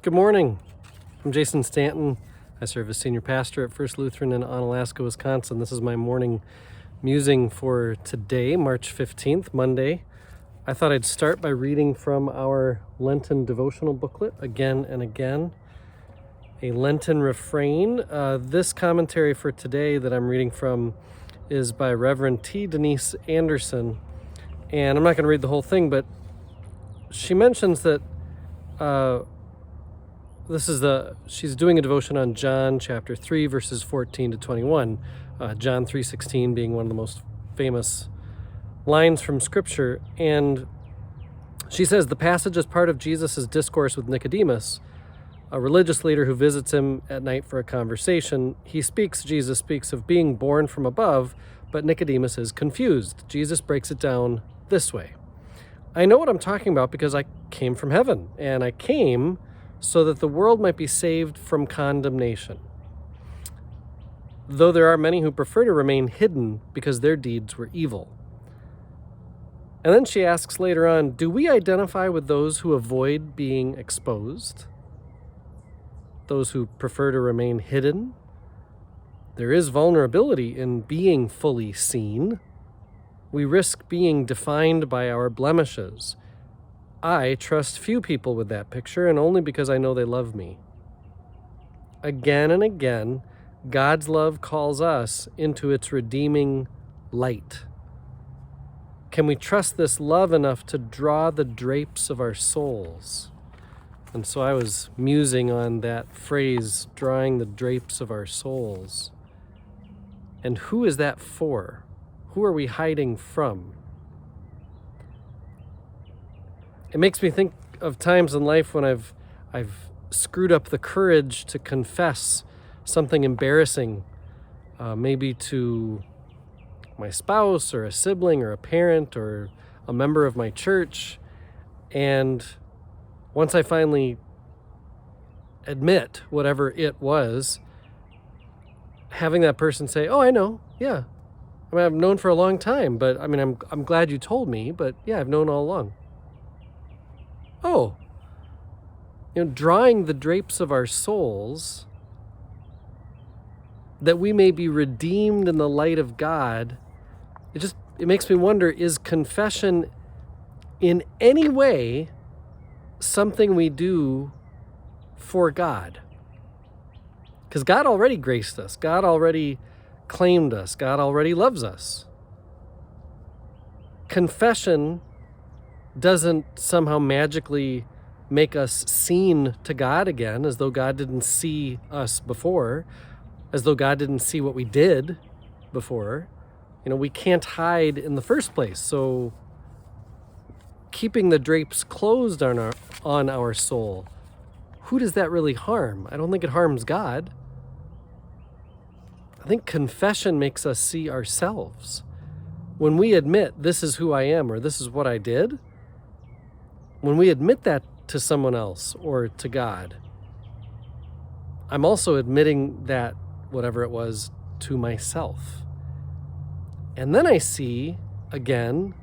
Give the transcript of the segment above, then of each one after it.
Good morning. I'm Jason Stanton. I serve as senior pastor at First Lutheran in Onalaska, Wisconsin. This is my morning musing for today, March 15th, Monday. I thought I'd start by reading from our Lenten devotional booklet again and again. A Lenten refrain. This commentary for today that I'm reading from is by Reverend T. Denise Anderson. And I'm not going to read the whole thing, but she mentions that she's doing a devotion on John chapter 3, verses 14 to 21. John 3:16 being one of the most famous lines from Scripture. And she says the passage is part of Jesus' discourse with Nicodemus, a religious leader who visits him at night for a conversation. Jesus speaks of being born from above, but Nicodemus is confused. Jesus breaks it down this way. I know what I'm talking about because I came from heaven, and I came so that the world might be saved from condemnation. Though there are many who prefer to remain hidden because their deeds were evil. And then she asks later on, do we identify with those who avoid being exposed? Those who prefer to remain hidden? There is vulnerability in being fully seen. We risk being defined by our blemishes. I trust few people with that picture, and only because I know they love me. Again and again, God's love calls us into its redeeming light. Can we trust this love enough to draw the drapes of our souls? And so I was musing on that phrase, drawing the drapes of our souls. And who is that for? Who are we hiding from? It makes me think of times in life when I've screwed up the courage to confess something embarrassing, maybe to my spouse or a sibling or a parent or a member of my church. And once I finally admit whatever it was, having that person say, "Oh, I know, yeah. I mean, I've known for a long time, but I'm glad you told me, but yeah, I've known all along." Oh, drawing the drapes of our souls that we may be redeemed in the light of God. It makes me wonder, is confession in any way something we do for God? Because God already graced us. God already claimed us. God already loves us. Confession doesn't somehow magically make us seen to God again, as though God didn't see us before, as though God didn't see what we did before. We can't hide in the first place. So keeping the drapes closed on our soul, who does that really harm? I don't think it harms God. I think confession makes us see ourselves. When we admit, this is who I am, or this is what I did, when we admit that to someone else or to God, I'm also admitting that, whatever it was, to myself. And then I see, again,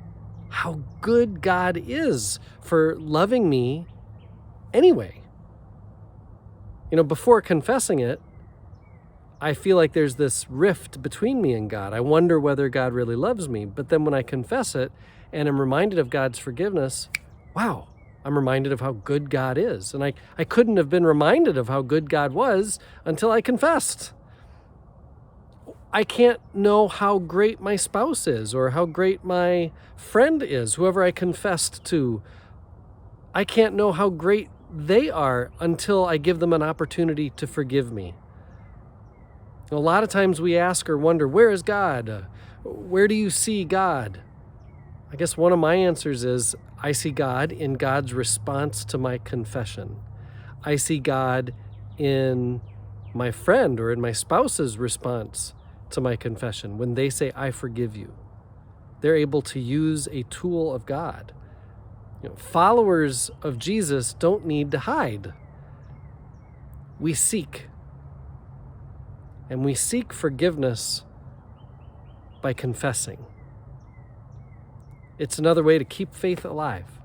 how good God is for loving me anyway. Before confessing it, I feel like there's this rift between me and God. I wonder whether God really loves me. But then when I confess it and am reminded of God's forgiveness, wow, I'm reminded of how good God is. And I couldn't have been reminded of how good God was until I confessed. I can't know how great my spouse is or how great my friend is, whoever I confessed to. I can't know how great they are until I give them an opportunity to forgive me. A lot of times we ask or wonder, where is God? Where do you see God? I guess one of my answers is, I see God in God's response to my confession. I see God in my friend or in my spouse's response to my confession. When they say, I forgive you, they're able to use a tool of God. Followers of Jesus don't need to hide. We seek. And we seek forgiveness by confessing. It's another way to keep faith alive.